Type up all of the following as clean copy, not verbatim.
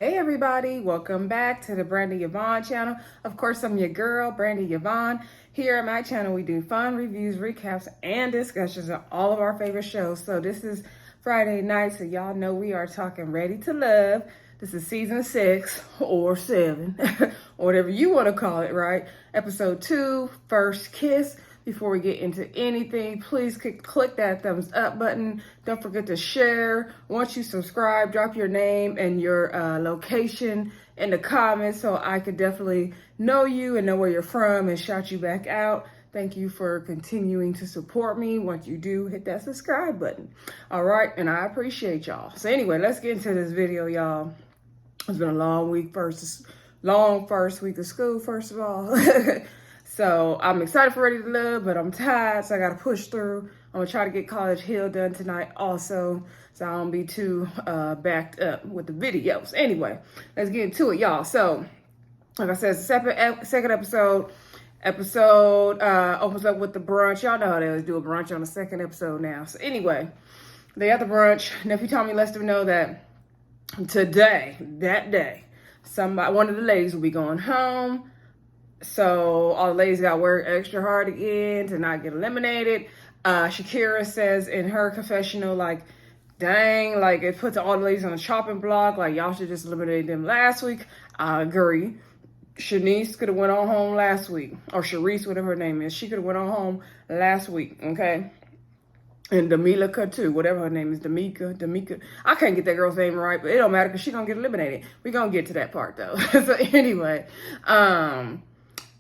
Hey everybody, welcome back to the Brandy Yvonne channel. Of course, I'm your girl, Brandy Yvonne. Here at my channel, we do fun reviews, recaps, and discussions of all of our favorite shows. So this is Friday night, so y'all know we are talking Ready to Love. This is season 6 or 7, or whatever you want to call it, right? Episode 2, First Kiss. Before we get into anything, please click that thumbs up button. Don't forget to share. Once you subscribe, drop your name and your location in the comments so I could definitely know you and know where you're from and shout you back out. Thank you for continuing to support me. Once you do, hit that subscribe button. All right, and I appreciate y'all. So anyway, let's get into this video, y'all. It's been a long first week of school, first of all. So I'm excited for Ready to Love, but I'm tired, so I gotta push through. I'm gonna try to get College Hill done tonight also, so I don't be too backed up with the videos. Anyway, let's get into it, y'all. So, like I said, it's the second episode. Opens up with the brunch. Y'all know how they always do a brunch on the second episode now. So anyway, they at the brunch. Nephew Tommy lets them know that today, that day, one of the ladies will be going home. So all the ladies got to work extra hard again to not get eliminated. Shakira says in her confessional, like, dang, like it puts all the ladies on the chopping block. Like, y'all should just eliminate them last week. I agree. Shanice could have went on home last week. Or Sharese, whatever her name is. She could have went on home last week, okay? And Demilika too, whatever her name is, Demika. I can't get that girl's name right, but it don't matter because she gonna get eliminated. We gonna get to that part though. So anyway,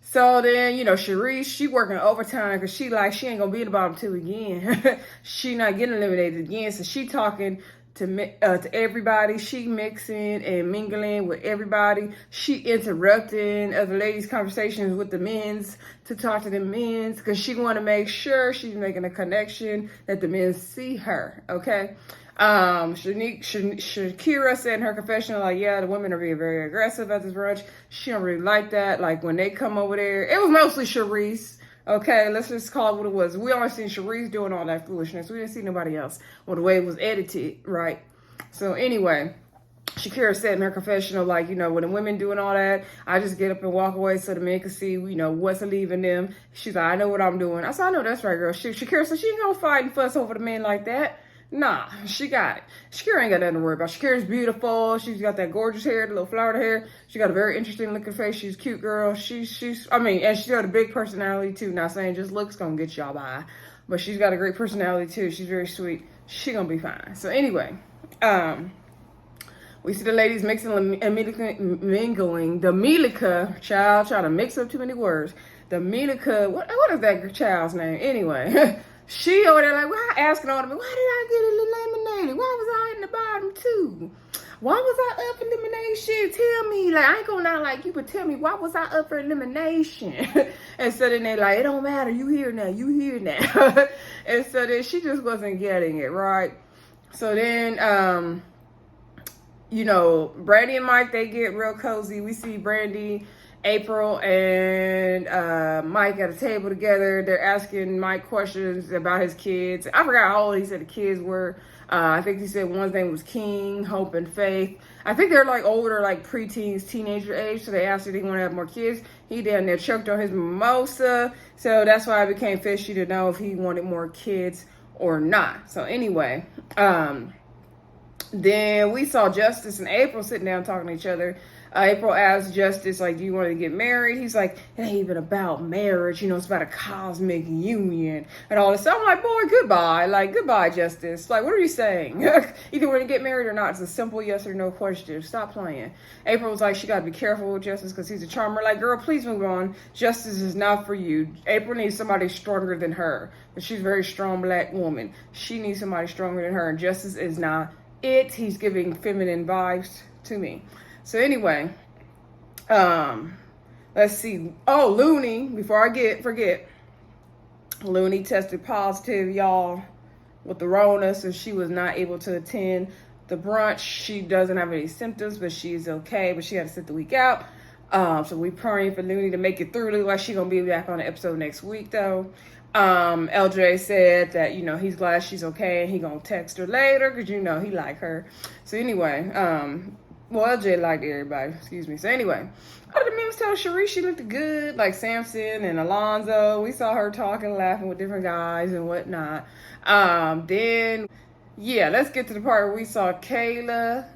so then, you know, Sharese, she working overtime because she ain't going to be in the bottom 2 again. She not getting eliminated again. So she talking to everybody. She mixing and mingling with everybody. She interrupting other ladies' conversations with the men's to talk to the men's because she want to make sure she's making a connection that the men see her, okay? Shakira said in her confessional, like, yeah, the women are being very aggressive at this brunch. She don't really like that. Like, when they come over there, it was mostly Sharese. Okay, let's just call it what it was. We only seen Sharese doing all that foolishness. We didn't see nobody else. Well, the way it was edited, right? So anyway, Shakira said in her confessional, like, you know, when the women doing all that, I just get up and walk away so the men can see, you know, what's leaving them. She's like, I know what I'm doing. I said, I know that's right, girl. Shakira said she ain't gonna fight and fuss over the men like that. Nah, she got it. Shakira ain't got nothing to worry about. Shakira's beautiful. She's got that gorgeous hair, the little flowered hair. She got a very interesting looking face. She's a cute girl. And she's got a big personality too. Not saying just looks gonna get y'all by, but she's got a great personality too. She's very sweet. She gonna be fine. So anyway, we see the ladies mixing and mingling. The Milika child trying to mix up too many words. The Milika, what is that child's name? Anyway. She over there like, why asking all of me, why did I get eliminated? Why was I in the bottom 2? Why was I up for elimination? Tell me, like, I ain't gonna not like you, but tell me, why was I up for elimination? And so then they like, it don't matter, you here now. And so then she just wasn't getting it, right? So then, you know, Brandy and Mike, they get real cozy. We see Brandy, April, and Mike at a table together. They're asking Mike questions about his kids. I forgot how old he said the kids were. I think he said one's name was King, Hope, and Faith. I think they're like older, like preteens, teenager age. So they asked if he want to have more kids. He down there choked on his mimosa. So that's why it became fishy to know if he wanted more kids or not. So anyway, then we saw Justice and April sitting down talking to each other. April asked Justice, like, do you want to get married? He's like, it ain't even about marriage. You know, it's about a cosmic union and all this. So I'm like, boy, goodbye. Like, goodbye, Justice. Like, what are you saying? Either want to get married or not. It's a simple yes or no question. Stop playing. April was like, she got to be careful with Justice because he's a charmer. Like, girl, please move on. Justice is not for you. April needs somebody stronger than her. But she's a very strong black woman. She needs somebody stronger than her. And Justice is not it. He's giving feminine vibes to me. So anyway, let's see. Oh, Looney, before I forget, Looney tested positive, y'all, with the Rona, so she was not able to attend the brunch. She doesn't have any symptoms, but she's okay, but she had to sit the week out. So we praying for Looney to make it through. Look like she's going to be back on the episode next week, though. LJ said that, you know, he's glad she's okay and he going to text her later because, you know, he like her. So anyway, Well, LJ liked everybody. Excuse me. So anyway, I didn't mean to tell Sharese she looked good, like Samson and Alonzo. We saw her talking, laughing with different guys and whatnot. Then, yeah, let's get to the part where we saw Kayla.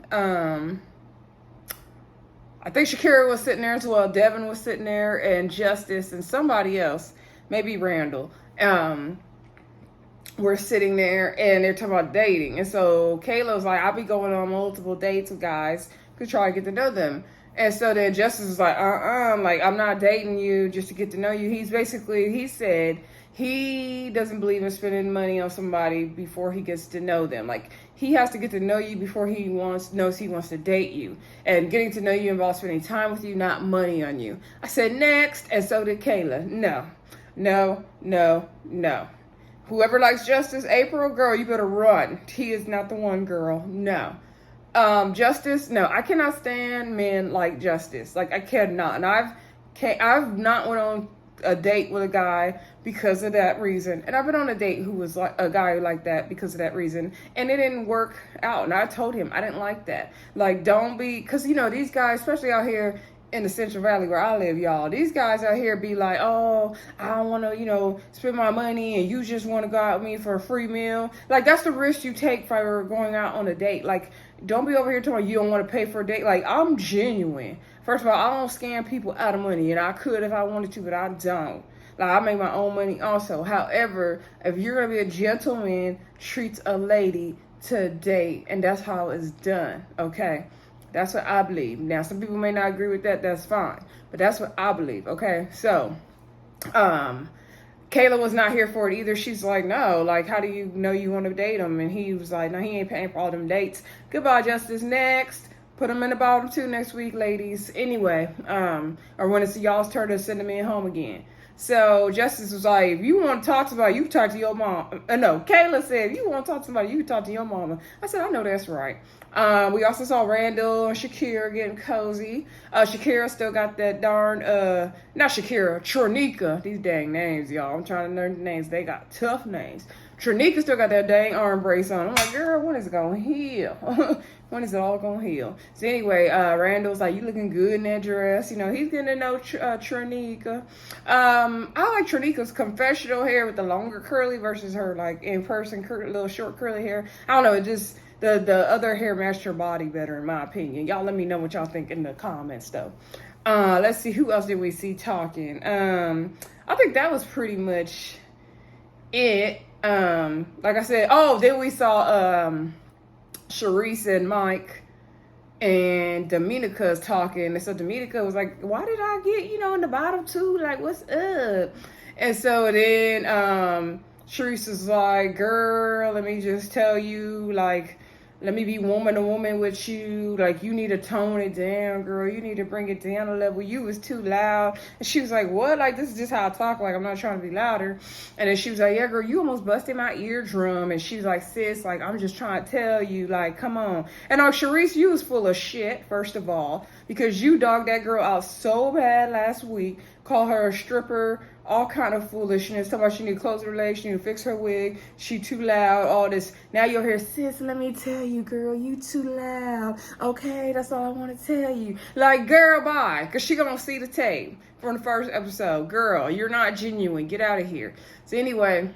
I think Shakira was sitting there as well. Devin was sitting there, and Justice and somebody else, maybe Randall. We're sitting there and they're talking about dating. And so Kayla was like, I'll be going on multiple dates with guys to try to get to know them. And so then Justice was like, like, I'm not dating you just to get to know you. He said he doesn't believe in spending money on somebody before he gets to know them. Like, he has to get to know you before he knows he wants to date you. And getting to know you involves spending time with you, not money on you. I said, next. And so did Kayla. No. Whoever likes Justice, April, girl, you better run. He is not the one, girl. No. Justice, no. I cannot stand men like Justice. Like, I cannot. And I've not went on a date with a guy because of that reason. And I've been on a date who was like a guy like that because of that reason. And it didn't work out. And I told him I didn't like that. Like, don't be, because, you know, these guys, especially out here in the Central Valley where I live, y'all, these guys out here be like, oh, I don't want to, you know, spend my money and you just want to go out with me for a free meal. Like, that's the risk you take for going out on a date. Like, don't be over here talking you don't want to pay for a date. Like, I'm genuine. First of all, I don't scam people out of money, and I could if I wanted to, but I don't. Like, I make my own money also. However, if you're going to be a gentleman, treat a lady to date, and that's how it's done, okay? That's what I believe. Now, some people may not agree with that. That's fine. But that's what I believe, okay? So, Kayla was not here for it either. She's like, no, like, how do you know you want to date him? And he was like, no, he ain't paying for all them dates. Goodbye, Justice. Next. Put him in the bottom two next week, ladies. Anyway, or when it's y'all's turn to send him in home again. So Justice was like, if you want to talk to somebody, you can talk to your mom. No, Kayla said, if you want to talk to somebody, you can talk to your mama. I said, I know that's right. We also saw Randall and Shakira getting cozy. Shakira still got that darn, not Shakira, Tronika. These dang names, y'all. I'm trying to learn the names. They got tough names. Tronika still got that dang arm brace on. I'm like, girl, when is it going to heal? When is it all going to heal? So anyway, Randall's like, you looking good in that dress. You know, he's getting to know Tronika. I like Tronika's confessional hair with the longer curly versus her, like, in-person little short curly hair. I don't know, it just, the other hair matched her body better, in my opinion. Y'all let me know what y'all think in the comments, though. Let's see, who else did we see talking? I think that was pretty much it. Like I said, then we saw Sharese and Mike and Dominica's talking. And so Dominica was like, why did I get, in the bottom two? Like, what's up? And so then Sharese was like, girl, let me just tell you, like, let me be woman to woman with you. Like, you need to tone it down, girl. You need to bring it down a level. You was too loud. And she was like, what? Like, this is just how I talk. Like, I'm not trying to be louder. And then she was like, yeah, girl, you almost busted my eardrum. And she was like, sis, like, I'm just trying to tell you, like, come on. And Sharese, you was full of shit, first of all, because you dogged that girl out so bad last week. Call her a stripper, all kind of foolishness. Talking about she need to close her legs, she need to fix her wig, she too loud, all this. Now you're here, sis, let me tell you, girl, you too loud. Okay, that's all I want to tell you. Like, girl, bye. Because she gonna see the tape from the first episode. Girl, you're not genuine. Get out of here. So anyway,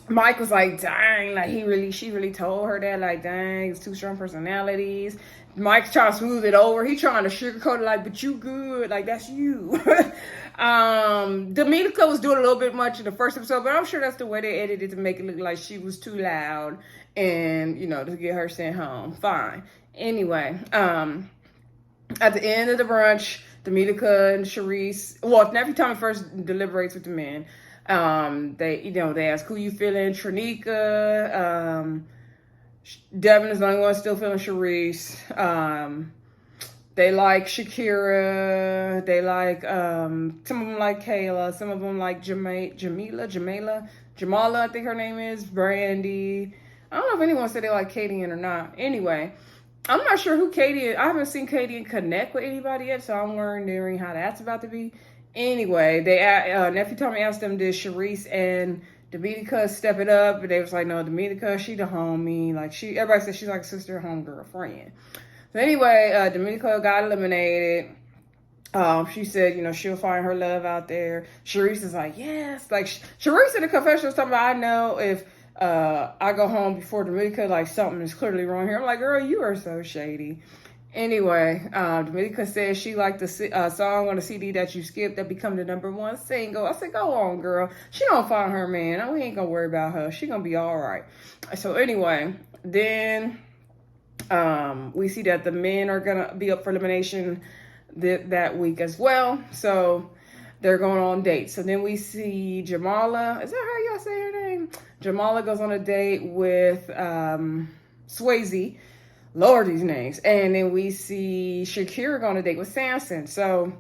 Mike was like, dang, like she really told her that, like, dang, it's two strong personalities. Mike's trying to smooth it over. He trying to sugarcoat it, like, but you good, like, that's you. Dominica was doing a little bit much in the first episode, but I'm sure that's the way they edited to make it look like she was too loud and, to get her sent home. Fine. Anyway, at the end of the brunch, Dominica and Sharese, well, every time it first deliberates with the men, they ask who you feeling, Tronika, Devin is the only one still feeling Sharese. They like Shakira. They like, some of them like Kayla. Some of them like Jamala, I think her name is, Brandy. I don't know if anyone said they like Katie or not. Anyway, I'm not sure who Katie is. I haven't seen Katie connect with anybody yet, so I'm wondering how that's about to be. Anyway, Nephew Tommy asked them, did Sharese and Dominica step it up? And they was like, no, Dominica, she the homie. Like, everybody said she's like a sister, homegirl, friend. So anyway, Dominica got eliminated. She said, she'll find her love out there. Sharese is like, yes. Like, Sharese in the confession was talking about, I know if I go home before Dominica, like, something is clearly wrong here. I'm like, girl, you are so shady. Anyway, Dominica says she liked the song on the CD that you skipped that become the #1 single. I said, go on, girl. She gonna find her man. We ain't gonna worry about her. She gonna be all right. So anyway, then we see that the men are gonna be up for elimination that week as well. So they're going on dates. So then we see Jamala. Is that how y'all say her name? Jamala goes on a date with Swayze. Lord, these names. And then we see Shakira go on a date with Samson. So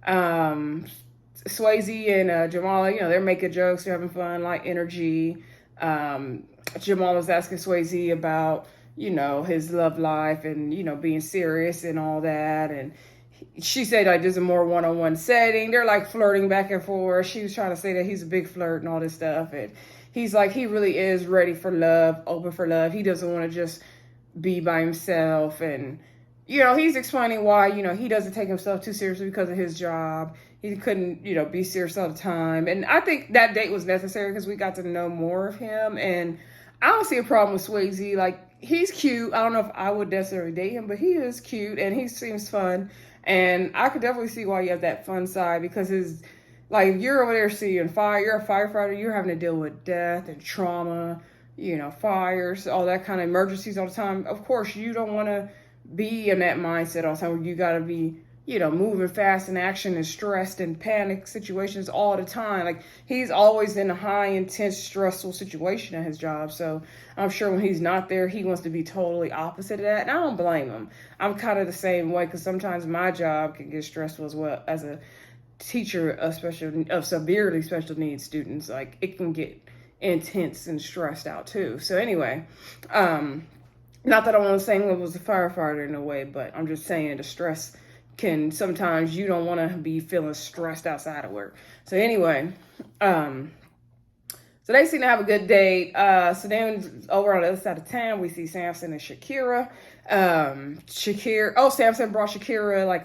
Swayze and Jamala, they're making jokes, they're having fun, like energy. Jamala's asking Swayze about, his love life and, being serious and all that. And she said, like, this is a more one-on-one setting. They're like flirting back and forth. She was trying to say that he's a big flirt and all this stuff. And he's like, he really is ready for love, open for love. He doesn't want to just be by himself. And, he's explaining why, he doesn't take himself too seriously because of his job. He couldn't, be serious all the time. And I think that date was necessary because we got to know more of him. And I don't see a problem with Swayze. Like, he's cute. I don't know if I would necessarily date him, but he is cute and he seems fun. And I could definitely see why you have that fun side because if you're over there seeing fire, you're a firefighter, you're having to deal with death and trauma, fires, all that kind of emergencies all the time. Of course, you don't want to be in that mindset all the time where you got to be, moving fast in action and stressed and panic situations all the time. Like, he's always in a high, intense, stressful situation at his job. So I'm sure when he's not there, he wants to be totally opposite of that. And I don't blame him. I'm kind of the same way because sometimes my job can get stressful as well as a teacher of severely special needs students. Like, it can get intense and stressed out too. So anyway, not that I want to say I was a firefighter in a way, but I'm just saying the stress can sometimes you don't want to be feeling stressed outside of work. So anyway, so they seem to have a good date. So then over on the other side of town, we see Samson and Shakira. Samson brought Shakira like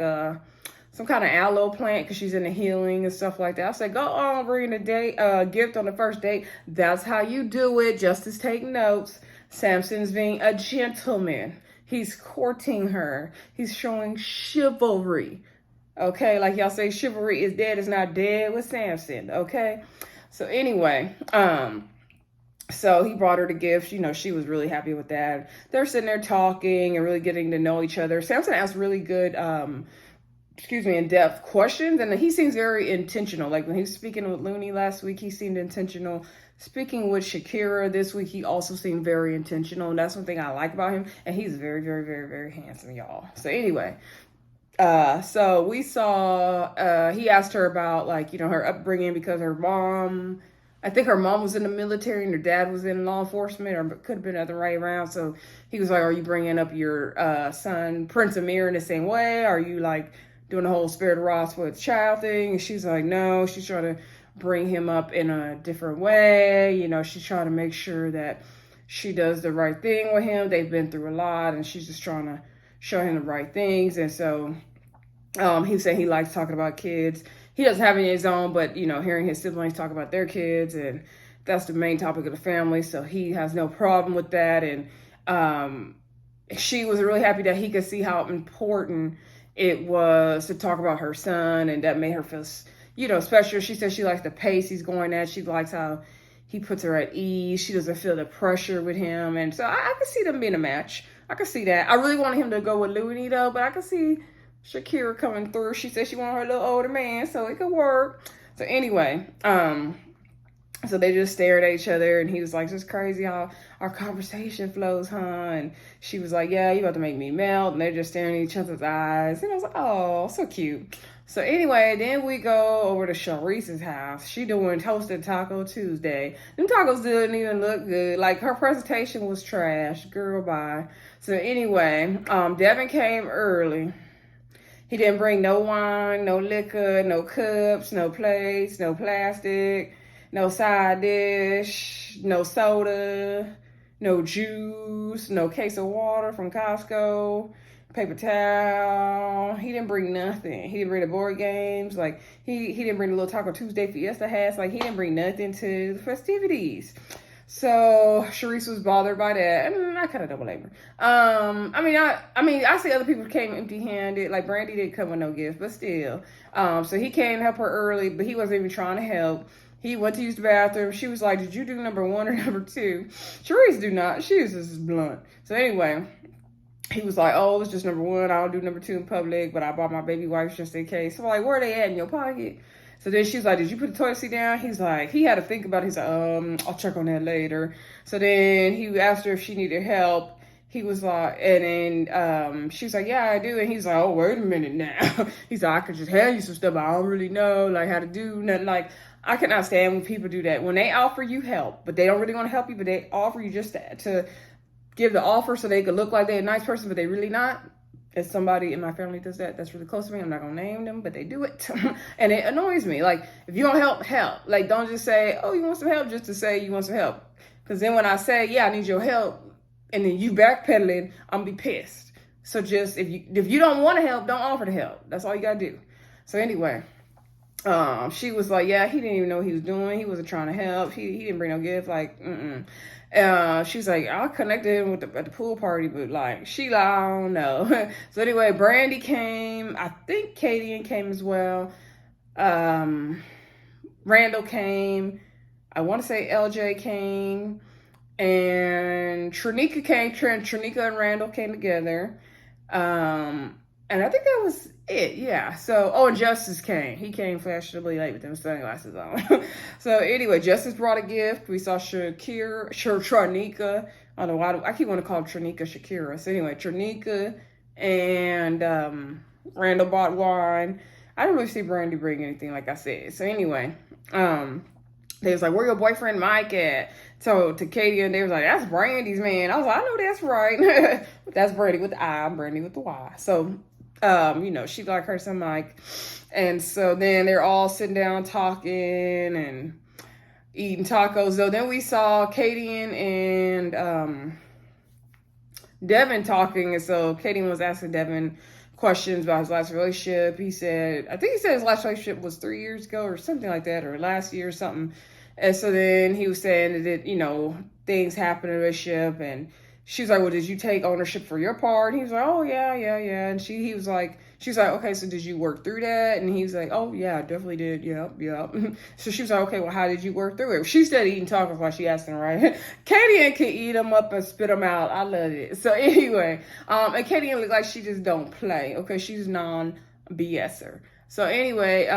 some kind of aloe plant because she's into healing and stuff like that. I said, go on, bring a gift on the first date. That's how you do it. Justice, take notes. Samson's being a gentleman. He's courting her. He's showing chivalry. Okay, like y'all say, chivalry is dead. It's not dead with Samson. Okay, so anyway, so he brought her the gift. She was really happy with that. They're sitting there talking and really getting to know each other. Samson asked really good, in-depth questions, and he seems very intentional. Like when he was speaking with Looney last week, he seemed intentional. Speaking with Shakira this week, he also seemed very intentional, and that's one thing I like about him. And he's very, very, very, very handsome, y'all. So anyway, so we saw, he asked her about her upbringing because I think her mom was in the military and her dad was in law enforcement, or could have been the other way around. So he was like, are you bringing up your son, Prince Amir, in the same way? Are you doing the whole Spirit of Ross with child thing? And she's like, no, she's trying to bring him up in a different way. She's trying to make sure that she does the right thing with him. They've been through a lot and she's just trying to show him the right things. And so he said he likes talking about kids. He doesn't have any of his own, but hearing his siblings talk about their kids, and that's the main topic of the family. So he has no problem with that. And she was really happy that he could see how important it was to talk about her son, and that made her feel special. She said she likes the pace he's going at. She likes how he puts her at ease. She doesn't feel the pressure with him. And so I could see them being a match. I could see that. I really wanted him to go with Looney though, but I could see Shakira coming through. She said she wanted her little older man, so it could work. So anyway, so they just stared at each other, and he was like, it's crazy how our conversation flows, huh? And she was like, yeah, you about to make me melt. And they're just staring at each other's eyes. And I was like, oh, so cute. So anyway, then we go over to Sharese's house. She doing Toasted Taco Tuesday. Them tacos didn't even look good. Like, her presentation was trash. Girl, bye. So anyway, Devin came early. He didn't bring no wine, no liquor, no cups, no plates, no plastic, no side dish, no soda, no juice, no case of water from Costco. paper towel. He didn't bring nothing. He didn't bring the board games. Like, he didn't bring the little Taco Tuesday Fiesta hats. Like, he didn't bring nothing to the festivities. So Sharese was bothered by that, and I kind of don't blame her. I see other people came empty-handed. Like, Brandy didn't come with no gift, but still. So he came to help her early, but he wasn't even trying to help. He went to use the bathroom. She was like, "Did you do number 1 or number 2?" Sharese do not. She was just blunt. So anyway, he was like, "Oh, it's just number 1. I don't do number 2 in public, but I bought my baby wipes just in case." So I'm like, "Where are they at in your pocket?" So then she's like, "Did you put the toilet seat down?" He's like, he had to think about it. He's like, "I'll check on that later." So then he asked her if she needed help. He was like, and then she's like, "Yeah, I do." And he's like, "Oh, wait a minute now." He's like, "I could just hand you some stuff, but I don't really know like how to do nothing." Like, I cannot stand when people do that. When they offer you help, but they don't really want to help you, but they offer you just to give the offer so they could look like they're a nice person, but they really not. If somebody in my family does that, that's really close to me. I'm not going to name them, but they do it. And it annoys me. Like, if you don't help, help. Like, don't just say, "Oh, you want some help," just to say you want some help. Because then when I say, "Yeah, I need your help," and then you backpedaling, I'm going to be pissed. So just, if you don't want to help, don't offer to help. That's all you got to do. So anyway, she was like, "Yeah, he didn't even know what he was doing. He wasn't trying to help. He didn't bring no gift." Like, she's like, "I connected him at the pool party," but like, I don't know. So anyway, Brandy came. I think Katie came as well. Randall came. I want to say LJ came. And Trinika came. Trinika and Randall came together. And I think that was it, yeah. So, and Justice came. He came fashionably late with them sunglasses on. So anyway, Justice brought a gift. We saw Trinika. I don't know why I keep wanting to call Trinika Shakira. So anyway, Trinika and Randall bought wine. I didn't really see Brandy bring anything, like I said. So anyway, they was like, "Where your boyfriend Mike at?" So to Katie, and they was like, "That's Brandy's man." I was like, "I know that's right." That's Brandy with the I, Brandy with the Y. So, she like her son Mike. And so then they're all sitting down talking and eating tacos. So then we saw Katie and Devin talking. And so Katie was asking Devin questions about his last relationship. I think he said his last relationship was 3 years ago or something like that, or last year or something. And so then he was saying that, things happen in a relationship, and she was like, "Well, did you take ownership for your part?" And he was like, "Oh, yeah. And she's like, "Okay, so did you work through that?" And he was like, "Oh, yeah, I definitely did. Yep. So she was like, "Okay, well, how did you work through it?" She started eating tacos while she asked him, right? Katie can eat them up and spit them out. I love it. So anyway, and Katie look like she just don't play. Okay, she's non-BSer. So anyway,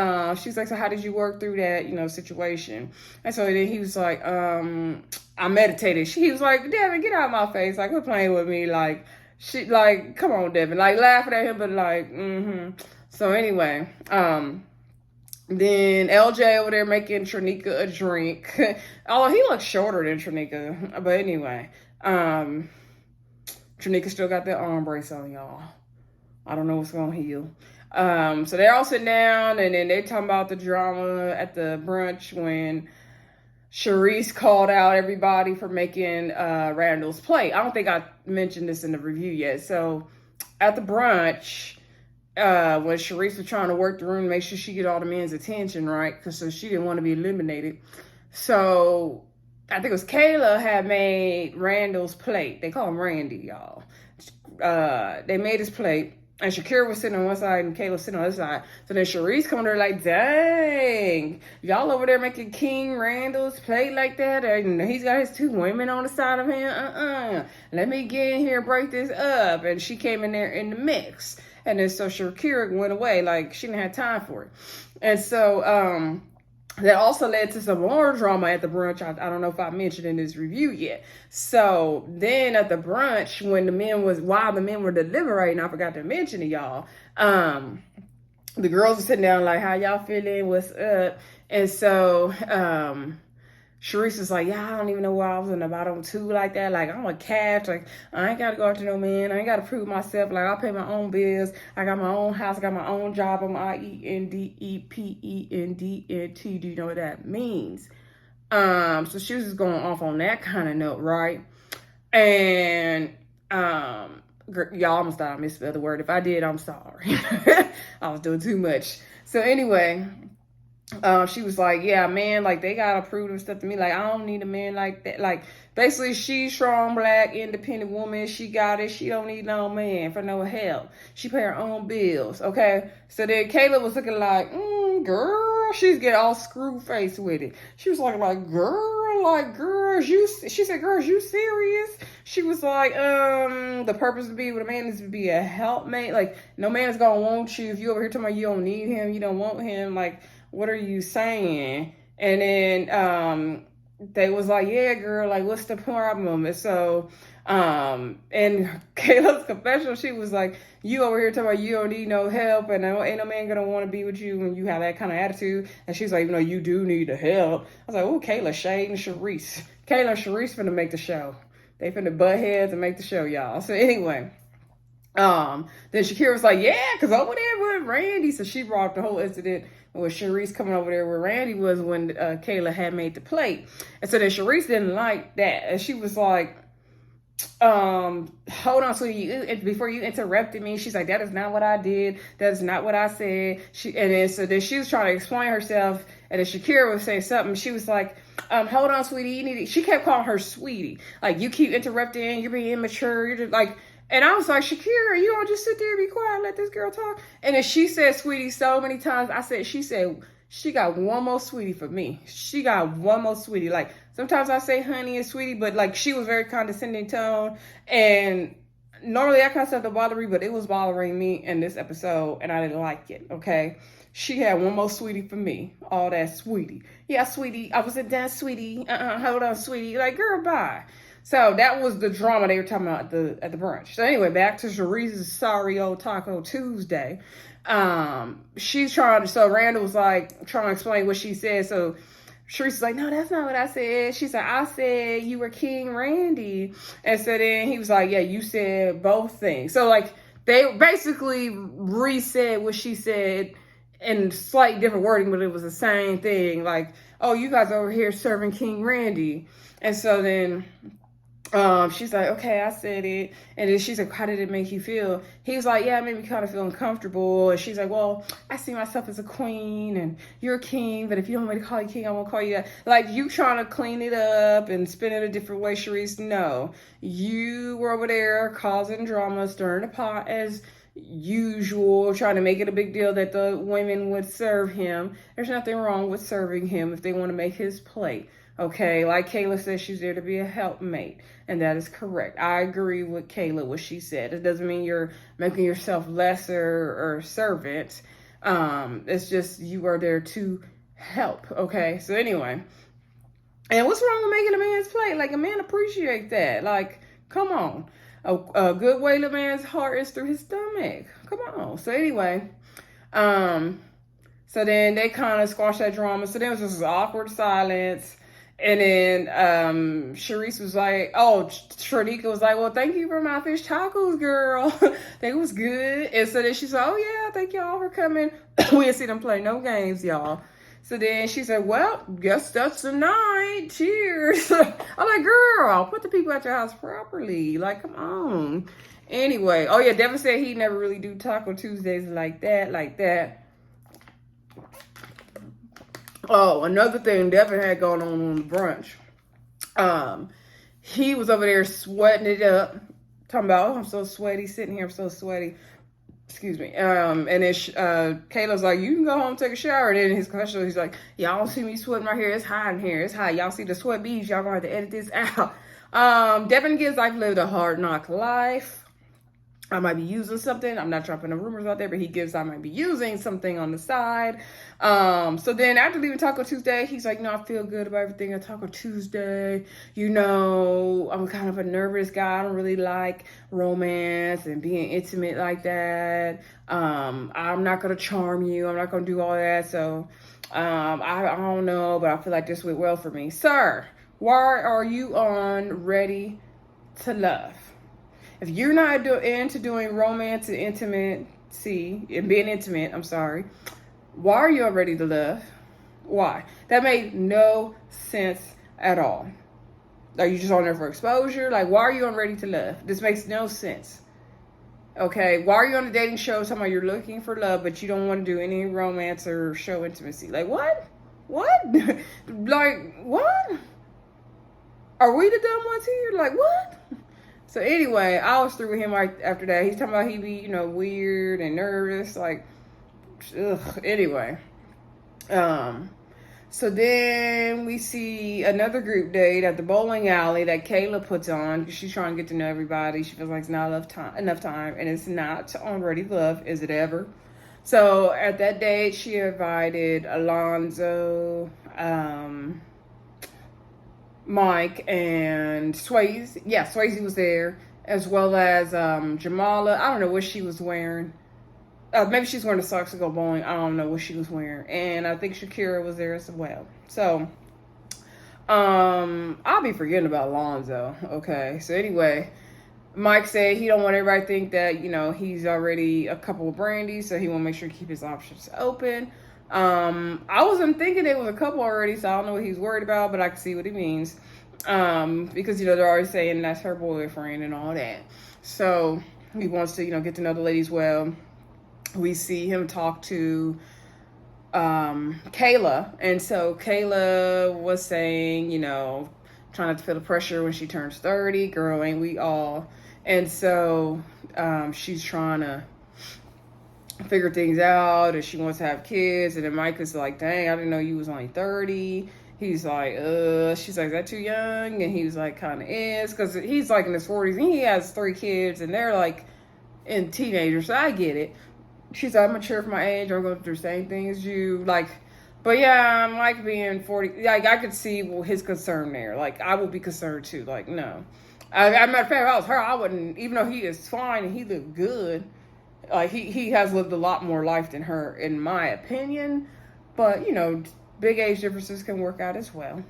she's like, "So how did you work through that, situation?" And so then he was like, "I meditated." He was like, "Devin, get out of my face. Like, quit playing with me." Like, come on, Devin. Like, laughing at him, but like, So anyway, then LJ over there making Trinika a drink. Although he looks shorter than Trinika. But anyway, Trinika still got that arm brace on, y'all. I don't know what's going to heal. So they're all sitting down, and then they're talking about the drama at the brunch when Sharese called out everybody for making Randall's plate. I don't think I mentioned this in the review yet. So at the brunch, when Sharese was trying to work the room to make sure she get all the men's attention, right? So she didn't want to be eliminated. So I think it was Kayla had made Randall's plate. They call him Randy, y'all. They made his plate. And Shakira was sitting on one side and Kayla was sitting on the other side. So then Sharese come there like, "Dang, y'all over there making King Randall's plate like that? And he's got his 2 women on the side of him. Let me get in here and break this up." And she came in there in the mix. And then so Shakira went away. Like, she didn't have time for it. And so that also led to some more drama at the brunch. I don't know if I mentioned in this review yet. So then at the brunch, while the men were deliberating, I forgot to mention to y'all, the girls were sitting down like, "How y'all feeling? What's up?" And so Sharese is like, "Yeah, I don't even know why I was in the bottom 2 like that. Like, I'm a catch. Like, I ain't got to go after no man. I ain't got to prove myself. Like, I pay my own bills. I got my own house. I got my own job. I'm IENDEPENDNT. Do you know what that means?" So she was just going off on that kind of note, right? And Y'all almost thought I misspelled the word. If I did, I'm sorry. I was doing too much. So anyway, she was like, yeah, man, like they gotta prove them stuff to me. Like, I don't need a man like that. Like, basically, she's strong, black, independent woman. She got it. She don't need no man for no help. She pay her own bills. Okay. So then Kayla was looking like, girl, she's getting all screw faced with it. She was like, girls, she said, girls, you serious? She was like, the purpose of being with a man is to be a helpmate. Like, no man's gonna want you if you over here talking about you don't need him, you don't want him. Like, what are you saying? And then they was like, yeah, girl, like, what's the problem? And so in Kayla's confessional, she was like, you over here talking about you don't need no help and ain't no man gonna want to be with you when you have that kind of attitude. And she's like, even though you do need the help. I was like, oh, Kayla, Shade, and Sharese. Kayla and Sharese finna make the show. They finna butt heads and make the show, y'all. So anyway, then Shakira was like, yeah, because over there with Randy. So she brought up the whole incident with Sharese coming over there where Randy was when Kayla had made the plate. And so then Sharese didn't like that. And she was like, hold on, sweetie, before you interrupted me. She's like, that is not what I did. That is not what I said. Then she was trying to explain herself. And then Shakira would say something. She was like, hold on, sweetie. She kept calling her sweetie. Like, you keep interrupting. You're being immature. You're just like, and I was like, Shakira, you don't just sit there and be quiet and let this girl talk. And then she said sweetie so many times. She said, she got one more sweetie for me. She got one more sweetie. Like, sometimes I say honey and sweetie, but like she was very condescending tone. And normally that kind of stuff don't bother me, but it was bothering me in this episode and I didn't like it, okay? She had one more sweetie for me. All that sweetie. Yeah, sweetie. I wasn't done, sweetie. Hold on, sweetie. Like, girl, bye. So that was the drama they were talking about at the brunch. So anyway, back to Sharese's sorry old Taco Tuesday. So Randall was like trying to explain what she said. So Sharese's like, no, that's not what I said. She's like, I said you were King Randy. And so then he was like, yeah, you said both things. So like they basically resaid what she said in slightly different wording, but it was the same thing. Like, oh, you guys over here serving King Randy. And so then she's like, okay, I said it. And then she's like, how did it make you feel? He was like, yeah, it made me kind of feel uncomfortable. And she's like, well, I see myself as a queen and you're a king, but if you don't want me to call you king, I won't call you that. Like, you trying to clean it up and spin it a different way, Sharese. No, you were over there causing drama, stirring the pot as usual, trying to make it a big deal that the women would serve him. There's nothing wrong with serving him if they want to make his plate. Okay, like Kayla says, she's there to be a helpmate, and that is correct. I agree with Kayla, what she said. It doesn't mean you're making yourself lesser or servant. It's just you are there to help, okay? So anyway, and what's wrong with making a man's plate? Like, a man appreciate that. Like, come on. A good way to a man's heart is through his stomach. Come on. So anyway, so then they kind of squashed that drama. So then it was just awkward silence. And then Sharese was like, Shardika was like, well, thank you for my fish tacos, girl. They was good. And so then she said, oh, yeah, thank y'all for coming. We didn't see them play no games, y'all. So then she said, well, guess that's the night. Cheers. I'm like, girl, put the people at your house properly. Like, come on. Anyway, oh, yeah, Devin said he never really do Taco Tuesdays like that. Oh, another thing Devin had going on the brunch. He was over there sweating it up, talking about, oh, I'm so sweaty, sitting here, I'm so sweaty. Excuse me. And then Kayla's like, you can go home and take a shower. And then in his confessional, he's like, y'all don't see me sweating right here. It's hot in here. It's hot. Y'all see the sweat beads. Y'all gonna have to edit this out. Devin gives I've lived a hard knock life. I might be using something. I'm not dropping the rumors out there, but he gives I might be using something on the side. So then after leaving Taco Tuesday, he's like, no, I feel good about everything at Taco Tuesday. You know, I'm kind of a nervous guy. I don't really like romance and being intimate like that. I'm not going to charm you. I'm not going to do all that. So I don't know, but I feel like this went well for me. Sir, why are you on Ready to Love? If you're not into doing romance and intimacy and being intimate, why are you on Ready to Love? Why? That made no sense at all. Are you just on there for exposure? Like, why are you on Ready to Love? This makes no sense. Okay, why are you on a dating show talking about you're looking for love, but you don't want to do any romance or show intimacy? Like, what? What? Like, what? Are we the dumb ones here? Like, what? So anyway, I was through with him right after that. He's talking about he be, weird and nervous. Like, ugh. Anyway. So then we see another group date at the bowling alley that Kayla puts on. She's trying to get to know everybody. She feels like it's not enough time, and it's not on Ready Love, is it ever? So at that date, she invited Alonzo, Mike, and Swayze. Yeah, Swayze was there, as well as Jamala. I don't know what she was wearing. Maybe she's wearing the socks to go bowling. I don't know what she was wearing. And I think Shakira was there as well. So, I'll be forgetting about Alonzo. Okay. So anyway, Mike said he don't want everybody to think that, he's already a couple of brandies. So he want to make sure to keep his options open. I wasn't thinking it was a couple already. So I don't know what he's worried about, but I can see what he means. Because, they're always saying that's her boyfriend and all that. So he wants to, get to know the ladies well. We see him talk to Kayla. And so Kayla was saying, trying not to feel the pressure when she turns 30. Girl, ain't we all? And so she's trying to figure things out, and she wants to have kids. And then Mike is like, dang, I didn't know you was only 30. He's like, she's like, is that too young? And he was like, kind of is. Because he's like in his 40s, and he has 3 kids, and they're like in teenagers. So I get it. She's like, I'm mature for my age. I'm going through the same thing as you. Like, but yeah, Mike being 40, like, I could see his concern there. Like, I would be concerned too. Like, no. Matter of fact, if I was her, I wouldn't, even though he is fine and he looked good, like, he has lived a lot more life than her, in my opinion. But, big age differences can work out as well.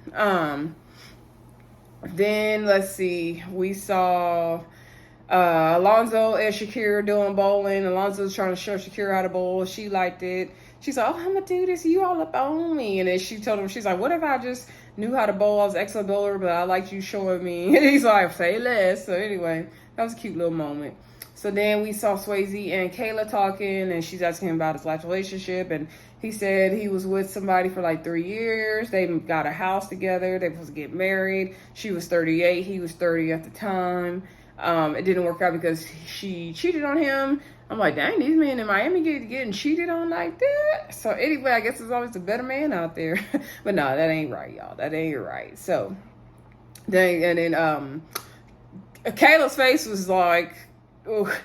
Then, let's see, we saw Alonzo and Shakira doing bowling. Alonzo's trying to show Shakira how to bowl. She liked it. She's like, oh, I'm gonna do this. You all up on me. And then she told him, she's like, what if I just knew how to bowl? I was an excellent bowler, but I liked you showing me. And he's like, say less. So anyway, that was a cute little moment. So then we saw Swayze and Kayla talking, and she's asking him about his life relationship. And he said he was with somebody for like 3 years. They got a house together. They were supposed to get married. She was 38. He was 30 at the time. It didn't work out because she cheated on him. I'm like, dang, these men in Miami getting cheated on like that. So anyway, I guess there's always a better man out there. But no, that ain't right, y'all. That ain't right. So dang, and then Kayla's face was like, oh.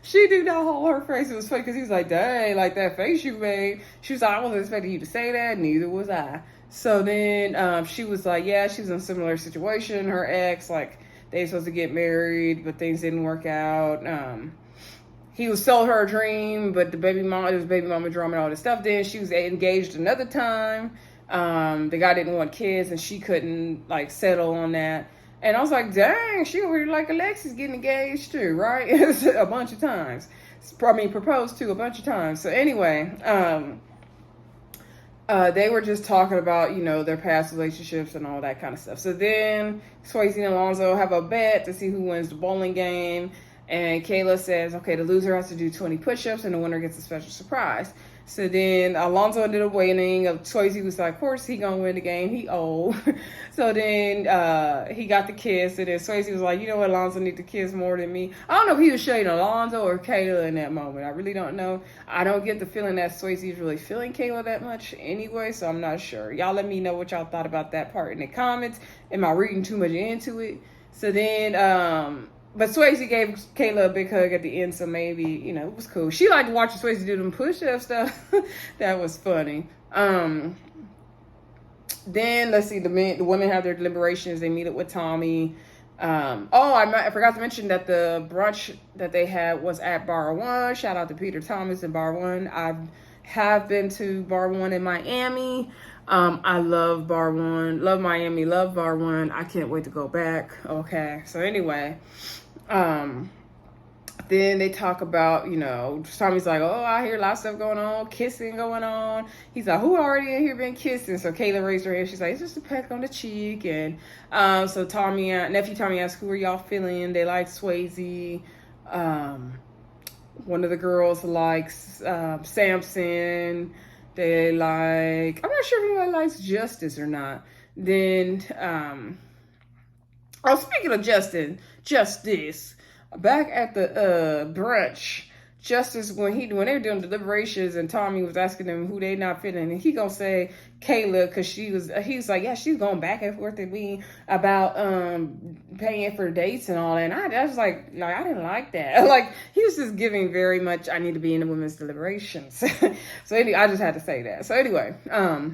She did not hold her face. It was funny because he was like, dang, like that face you made. She was like, I wasn't expecting you to say that. Neither was I. So then she was like, yeah, she was in a similar situation. Her ex, like, they were supposed to get married, but things didn't work out. He was sold her a dream, but there was baby mama drama and all this stuff. Then she was engaged another time. The guy didn't want kids, and she couldn't like settle on that. And I was like, dang, she over here like Alexis getting engaged too, right? A bunch of times. Proposed to a bunch of times. So anyway, they were just talking about, their past relationships and all that kind of stuff. So then Swayze and Alonzo have a bet to see who wins the bowling game. And Kayla says, okay, the loser has to do 20 push-ups and the winner gets a special surprise. So then Alonzo ended up winning. Swayze was like, of course he gonna win the game. He old. So then he got the kiss. And then Swayze was like, you know what, Alonzo need to kiss more than me. I don't know if he was shading Alonzo or Kayla in that moment. I really don't know. I don't get the feeling that Swayze is really feeling Kayla that much anyway, so I'm not sure. Y'all let me know what y'all thought about that part in the comments. Am I reading too much into it? So then but Swayze gave Kayla a big hug at the end, so maybe, it was cool. She liked watching Swayze do them push-up stuff. That was funny. Then, let's see, the women have their deliberations. They meet up with Tommy. I forgot to mention that the brunch that they had was at Bar One. Shout out to Peter Thomas and Bar One. I have been to Bar One in Miami. I love Bar One. Love Miami. Love Bar One. I can't wait to go back. Okay, so anyway... then they talk about, Tommy's like, oh, I hear a lot of stuff going on, kissing going on. He's like, who already in here been kissing? So Kayla raised her hand. She's like, it's just a peck on the cheek. And so nephew Tommy asked, who are y'all feeling? They like Swayze. One of the girls likes Samson. They like, I'm not sure if anybody likes Justice or not. Then, oh, speaking of Justice, back at the brunch, Justice, when they were doing deliberations and Tommy was asking them who they not feeling, and he gonna say Kayla because he's like, yeah, she's going back and forth with me about paying for dates and all that. And I was like I didn't like that. Like, he was just giving very much, I need to be in the women's deliberations. So anyway, I just had to say that. So anyway,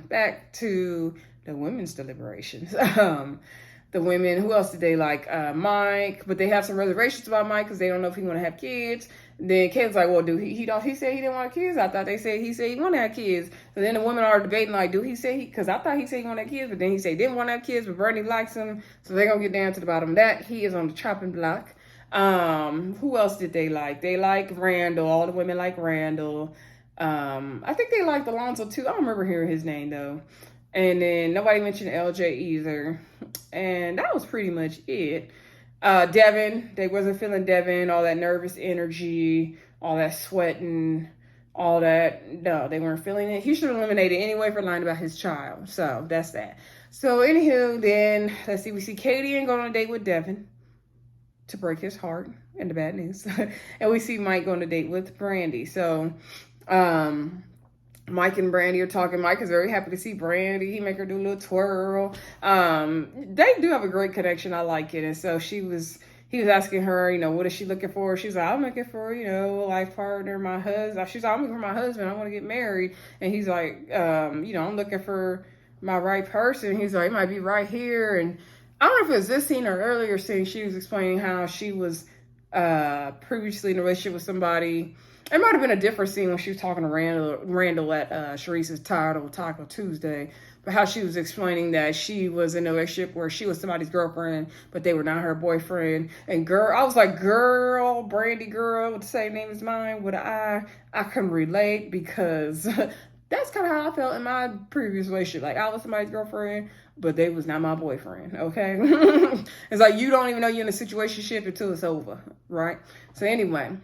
back to the women's deliberations. The women, who else did they like? Mike, but they have some reservations about Mike because they don't know if he want to have kids. Then Kayla's like, well, he said he didn't want kids. I thought he said he wanted to have kids. So then the women are debating, like, because I thought he said he wanted to have kids, but then he said he didn't want to have kids, but Bernie likes him. So they're going to get down to the bottom of that. He is on the chopping block. Who else did they like? They like Randall. All the women like Randall. I think they liked Alonzo too. I don't remember hearing his name though. And then nobody mentioned LJ either. And that was pretty much it. Devin, they wasn't feeling Devin, all that nervous energy, all that sweating, all that. No, they weren't feeling it. He should have eliminated anyway for lying about his child. So that's that. So anywho, then let's see. We see Katie going on a date with Devin to break his heart and the bad news. And we see Mike going on a date with Brandy. So, Mike and Brandy are talking. Mike is very happy to see Brandy. He make her do a little twirl. They do have a great connection. I like it. And so he was asking her, what is she looking for? She's like, I'm looking for, a life partner, my husband. She's like, I'm looking for my husband. I want to get married. And he's like, I'm looking for my right person. He's like, it might be right here. And I don't know if it was this scene or earlier scene. She was explaining how she was previously in a relationship with somebody. It might have been a different scene when she was talking to Randall at Sharese's Taco Tuesday, but how she was explaining that she was in a relationship where she was somebody's girlfriend, but they were not her boyfriend. And I was like, girl, Brandy girl, with the same name as mine, with an I can relate because that's kind of how I felt in my previous relationship. Like, I was somebody's girlfriend, but they was not my boyfriend, okay? It's like, you don't even know you're in a situationship until it's over, right? So anyway,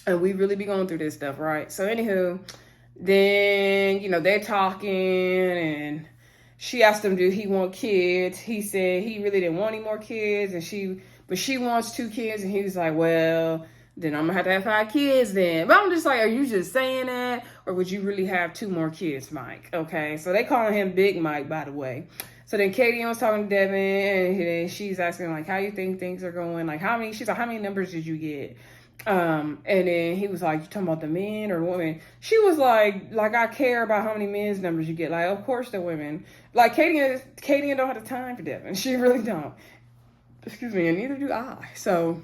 and we really be going through this stuff, right? So anywho, then, they're talking and she asked him, do he want kids? He said he really didn't want any more kids, but she wants 2 kids. And he was like, well, then I'm gonna have 5 kids then. But I'm just like, are you just saying that? Or would you really have 2 more kids, Mike? Okay, so they calling him Big Mike, by the way. So then Katie was talking to Devin, and she's asking, like, how you think things are going? Like, she's like, how many numbers did you get? And then he was like, you talking about the men or the women? She was like I care about how many men's numbers you get. Like, of course the women. Like, Katie don't have the time for Devin. She really don't. Excuse me, and neither do I. So,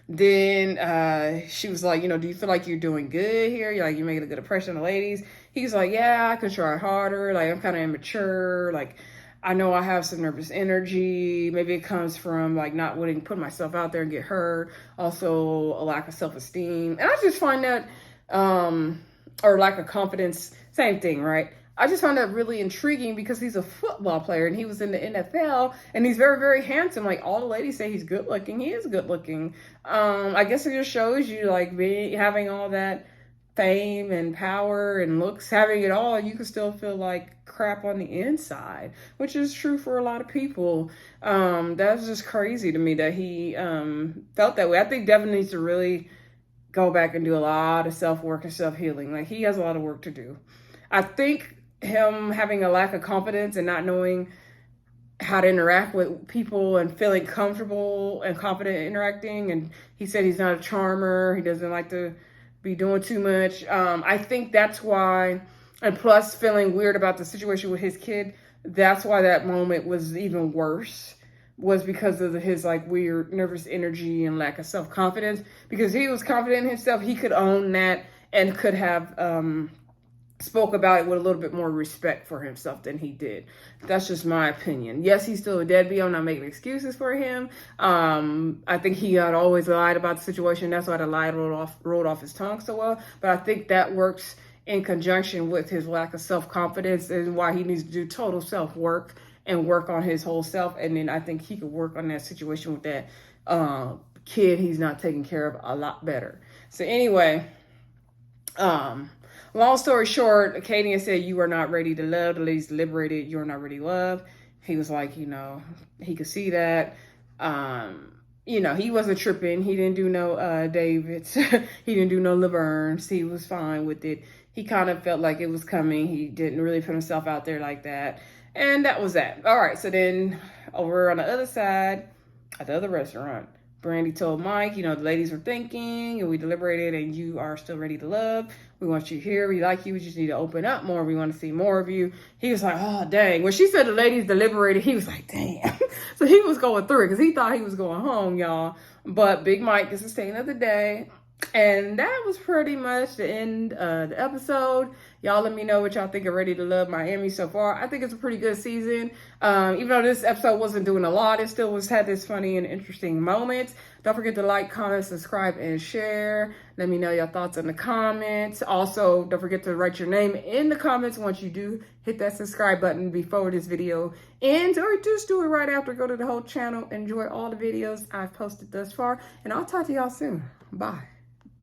then she was like, do you feel like you're doing good here? You're making a good impression on the ladies? He's like, yeah, I could try harder. Like, I'm kind of immature. Like, I know I have some nervous energy. Maybe it comes from like not wanting to put myself out there and get hurt. Also a lack of self-esteem. And I just find that, or lack of confidence, same thing, right? I just found that really intriguing because he's a football player and he was in the NFL and he's very, very handsome. Like, all the ladies say he's good looking. He is good looking. I guess it just shows you like having all that fame and power and looks, having it all, you can still feel like crap on the inside, which is true for a lot of people. That's just crazy to me that he felt that way. I think Devin needs to really go back and do a lot of self-work and self-healing. Like, he has a lot of work to do. I think him having a lack of confidence and not knowing how to interact with people and feeling comfortable and confident interacting, and he said he's not a charmer, he doesn't like to be doing too much. I think that's why, and plus feeling weird about the situation with his kid, that's why that moment was even worse, was because of his like weird nervous energy and lack of self-confidence. Because he was confident in himself, he could own that and could have spoke about it with a little bit more respect for himself than he did. That's just my opinion. Yes, he's still a deadbeat. I'm not making excuses for him. I think he had always lied about the situation. That's why the lie rolled off his tongue so well. But I think that works in conjunction with his lack of self-confidence and why he needs to do total self-work and work on his whole self. And then I think he could work on that situation with that kid he's not taking care of a lot better. So anyway, long story short, Kaden said, you are not ready to love. The ladies deliberated, you're not ready to love. He was like, you know, he could see that. You know, he wasn't tripping. He didn't do no David's. He didn't do no Laverne's. He was fine with it. He kind of felt like it was coming. He didn't really put himself out there like that. And that was that. All right, so then over on the other side, at the other restaurant, Brandy told Mike, you know, the ladies were thinking and we deliberated and you are still ready to love. We want you here. We like you. We just need to open up more. We want to see more of you. He was like, oh, dang. When she said the ladies deliberated, he was like, damn. So he was going through it because he thought he was going home, y'all. But Big Mike is the staying of the day. And that was pretty much the end of the episode. Y'all let me know what y'all think of Ready to Love Miami so far. I think it's a pretty good season. Even though this episode wasn't doing a lot, it still had this funny and interesting moments. Don't forget to like, comment, subscribe, and share. Let me know your thoughts in the comments. Also, don't forget to write your name in the comments once you do hit that subscribe button before this video ends, or just do it right after. Go to the whole channel. Enjoy all the videos I've posted thus far, and I'll talk to y'all soon. Bye.